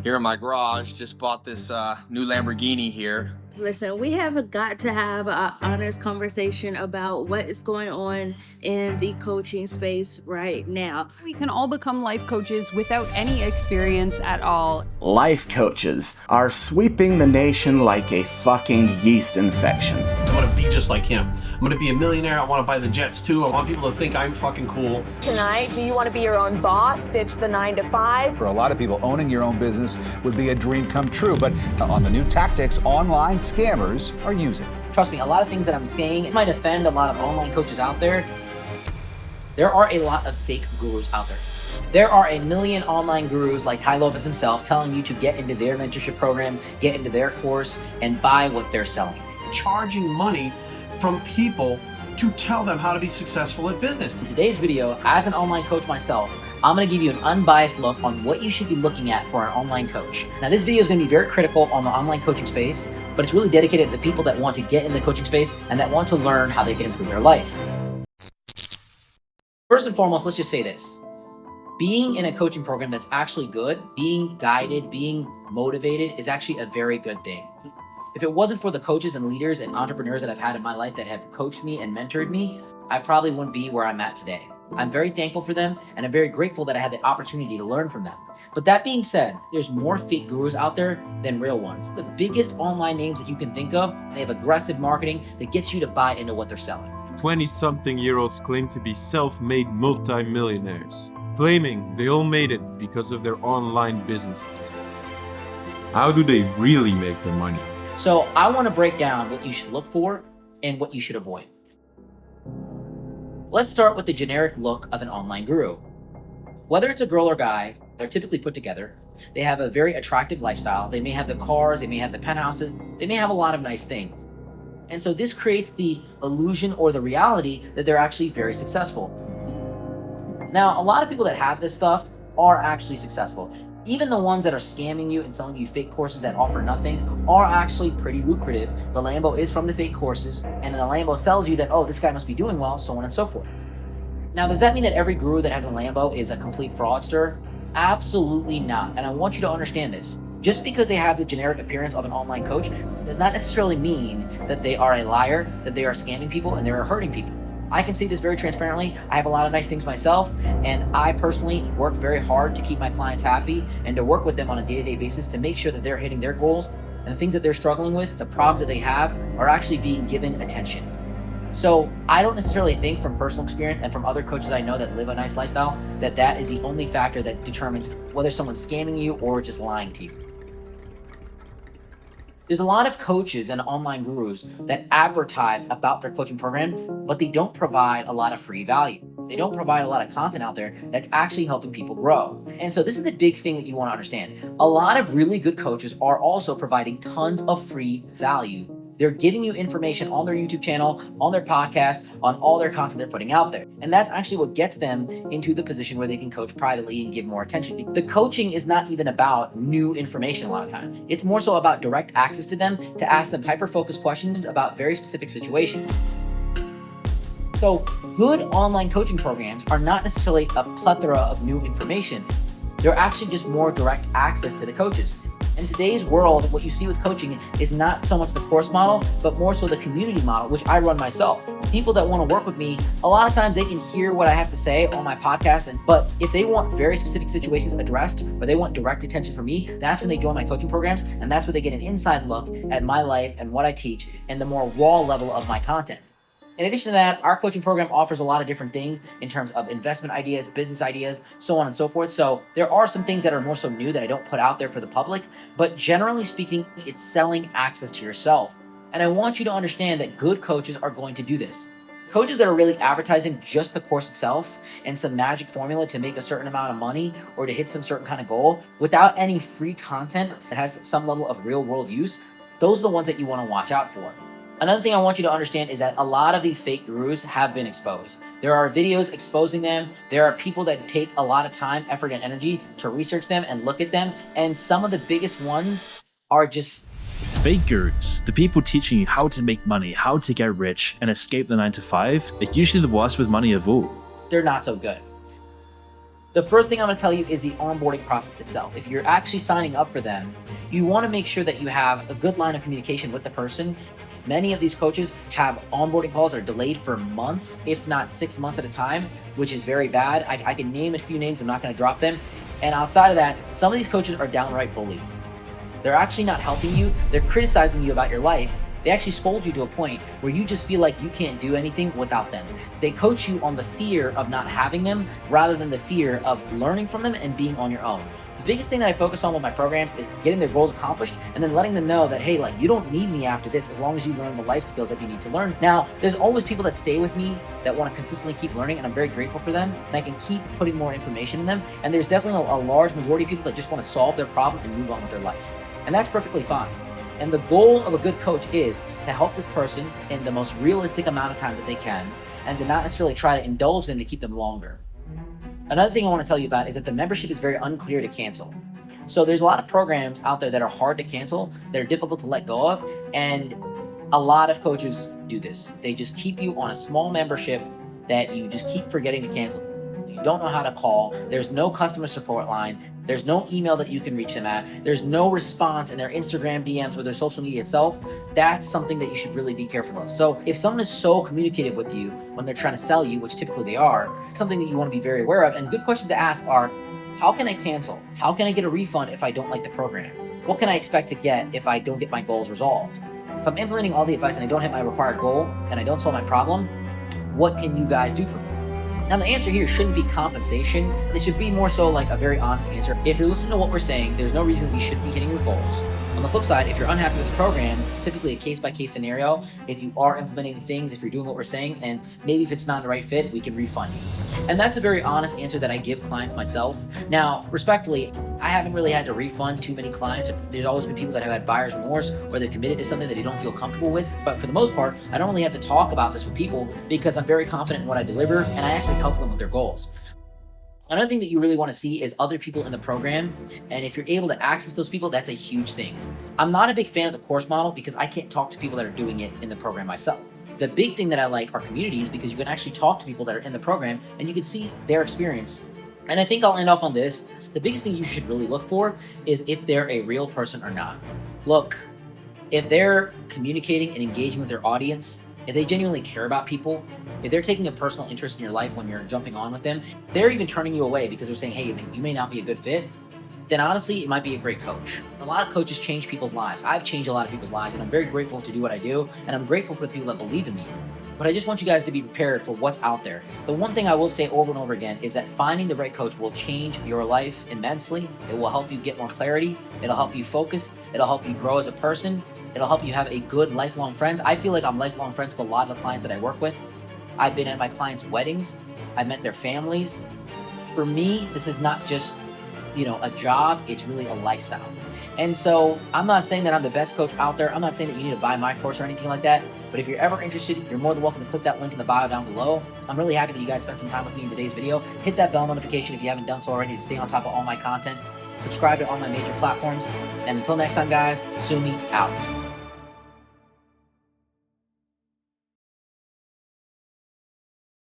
here in my garage. Just bought this new Lamborghini here. Listen, we have got to have an honest conversation about what is going on in the coaching space right now. We can all become life coaches without any experience at all. Life coaches are sweeping the nation like a fucking yeast infection. I want to be just like him. I'm going to be a millionaire. I want to buy the jets too. I want people to think I'm fucking cool. Tonight, do you want to be your own boss, ditch the 9 to 5? For a lot of people, owning your own business would be a dream come true. But on the new tactics online scammers are using. Trust me, a lot of things that I'm saying might offend a lot of online coaches out there. There are a lot of fake gurus out there. There are a million online gurus like Tai Lopez himself telling you to get into their mentorship program, get into their course, and buy what they're selling. Charging money from people to tell them how to be successful in business. In today's video, as an online coach myself, I'm going to give you an unbiased look on what you should be looking at for an online coach. Now, this video is going to be very critical on the online coaching space, but it's really dedicated to the people that want to get in the coaching space and that want to learn how they can improve their life. First and foremost, let's just say this. Being in a coaching program that's actually good, being guided, being motivated is actually a very good thing. If it wasn't for the coaches and leaders and entrepreneurs that I've had in my life that have coached me and mentored me, I probably wouldn't be where I'm at today. I'm very thankful for them, and I'm very grateful that I had the opportunity to learn from them. But that being said, there's more fake gurus out there than real ones. The biggest online names that you can think of, and they have aggressive marketing that gets you to buy into what they're selling. 20-something-year-olds claim to be self-made multi-millionaires, claiming they all made it because of their online businesses. How do they really make their money? So I want to break down what you should look for and what you should avoid. Let's start with the generic look of an online guru. Whether it's a girl or guy, they're typically put together. They have a very attractive lifestyle. They may have the cars, they may have the penthouses, they may have a lot of nice things. And so this creates the illusion or the reality that they're actually very successful. Now, a lot of people that have this stuff are actually successful. Even the ones that are scamming you and selling you fake courses that offer nothing are actually pretty lucrative. The Lambo is from the fake courses, and the Lambo sells you that, oh, this guy must be doing well, so on and so forth. Now, does that mean that every guru that has a Lambo is a complete fraudster? Absolutely not. And I want you to understand this. Just because they have the generic appearance of an online coach does not necessarily mean that they are a liar, that they are scamming people, and they are hurting people. I can say this very transparently. I have a lot of nice things myself, and I personally work very hard to keep my clients happy and to work with them on a day-to-day basis to make sure that they're hitting their goals and the things that they're struggling with, the problems that they have, are actually being given attention. So I don't necessarily think from personal experience and from other coaches I know that live a nice lifestyle that that is the only factor that determines whether someone's scamming you or just lying to you. There's a lot of coaches and online gurus that advertise about their coaching program, but they don't provide a lot of free value. They don't provide a lot of content out there that's actually helping people grow. And so this is the big thing that you want to understand. A lot of really good coaches are also providing tons of free value. They're giving you information on their YouTube channel, on their podcast, on all their content they're putting out there. And that's actually what gets them into the position where they can coach privately and give more attention. The coaching is not even about new information a lot of times. It's more so about direct access to them to ask them hyper-focused questions about very specific situations. So good online coaching programs are not necessarily a plethora of new information. They're actually just more direct access to the coaches. In today's world, what you see with coaching is not so much the course model, but more so the community model, which I run myself. People that want to work with me, a lot of times they can hear what I have to say on my podcast, but if they want very specific situations addressed, or they want direct attention from me, that's when they join my coaching programs, and that's where they get an inside look at my life and what I teach and the more raw level of my content. In addition to that, our coaching program offers a lot of different things in terms of investment ideas, business ideas, so on and so forth. So there are some things that are more so new that I don't put out there for the public, but generally speaking, it's selling access to yourself. And I want you to understand that good coaches are going to do this. Coaches that are really advertising just the course itself and some magic formula to make a certain amount of money or to hit some certain kind of goal without any free content that has some level of real world use, those are the ones that you want to watch out for. Another thing I want you to understand is that a lot of these fake gurus have been exposed. There are videos exposing them. There are people that take a lot of time, effort, and energy to research them and look at them. And some of the biggest ones are just fake gurus. The people teaching you how to make money, how to get rich, and escape the 9 to 5 are usually the worst with money of all. They're not so good. The first thing I'm going to tell you is the onboarding process itself. If you're actually signing up for them, you want to make sure that you have a good line of communication with the person. Many of these coaches have onboarding calls that are delayed for months, if not 6 months at a time, which is very bad. I can name a few names, I'm not going to drop them. And outside of that, some of these coaches are downright bullies. They're actually not helping you, they're criticizing you about your life. They actually scold you to a point where you just feel like you can't do anything without them. They coach you on the fear of not having them rather than the fear of learning from them and being on your own. The biggest thing that I focus on with my programs is getting their goals accomplished and then letting them know that, hey, like, you don't need me after this as long as you learn the life skills that you need to learn. Now, there's always people that stay with me that want to consistently keep learning, and I'm very grateful for them. And I can keep putting more information in them. And there's definitely a large majority of people that just want to solve their problem and move on with their life. And that's perfectly fine. And the goal of a good coach is to help this person in the most realistic amount of time that they can, and to not necessarily try to indulge them to keep them longer. Another thing I want to tell you about is that the membership is very unclear to cancel. So there's a lot of programs out there that are hard to cancel, that are difficult to let go of, and a lot of coaches do this. They just keep you on a small membership that you just keep forgetting to cancel. You don't know how to call. There's no customer support line. There's no email that you can reach them at. There's no response in their Instagram DMs or their social media itself. That's something that you should really be careful of. So if someone is so communicative with you when they're trying to sell you, which typically they are, something that you want to be very aware of. And good questions to ask are, how can I cancel? How can I get a refund if I don't like the program? What can I expect to get if I don't get my goals resolved? If I'm implementing all the advice and I don't hit my required goal and I don't solve my problem, what can you guys do for me? Now, the answer here shouldn't be compensation. It should be more so like a very honest answer. If you're listening to what we're saying, there's no reason that you shouldn't be hitting your goals. On the flip side, if you're unhappy with the program, typically a case-by-case scenario, if you are implementing things, if you're doing what we're saying, and maybe if it's not the right fit, we can refund you. And that's a very honest answer that I give clients myself. Now, respectfully, I haven't really had to refund too many clients. There's always been people that have had buyer's remorse or they're committed to something that they don't feel comfortable with. But for the most part, I don't really have to talk about this with people because I'm very confident in what I deliver and I actually help them with their goals. Another thing that you really want to see is other people in the program, and if you're able to access those people, that's a huge thing. I'm not a big fan of the course model because I can't talk to people that are doing it in the program myself. The big thing that I like are communities because you can actually talk to people that are in the program and you can see their experience. And I think I'll end off on this. The biggest thing you should really look for is if they're a real person or not. Look, if they're communicating and engaging with their audience, if they genuinely care about people, if they're taking a personal interest in your life when you're jumping on with them, they're even turning you away because they're saying, hey, you may not be a good fit, then honestly, it might be a great coach. A lot of coaches change people's lives. I've changed a lot of people's lives, and I'm very grateful to do what I do, and I'm grateful for the people that believe in me. But I just want you guys to be prepared for what's out there. The one thing I will say over and over again is that finding the right coach will change your life immensely. It will help you get more clarity. It'll help you focus. It'll help you grow as a person. It'll help you have a good lifelong friends. I feel like I'm lifelong friends with a lot of the clients that I work with. I've been at my clients' weddings. I've met their families. For me, this is not just, a job. It's really a lifestyle. And so I'm not saying that I'm the best coach out there. I'm not saying that you need to buy my course or anything like that. But if you're ever interested, you're more than welcome to click that link in the bio down below. I'm really happy that you guys spent some time with me in today's video. Hit that bell notification if you haven't done so already to stay on top of all my content. Subscribe to all my major platforms. And until next time, guys, Sumi out.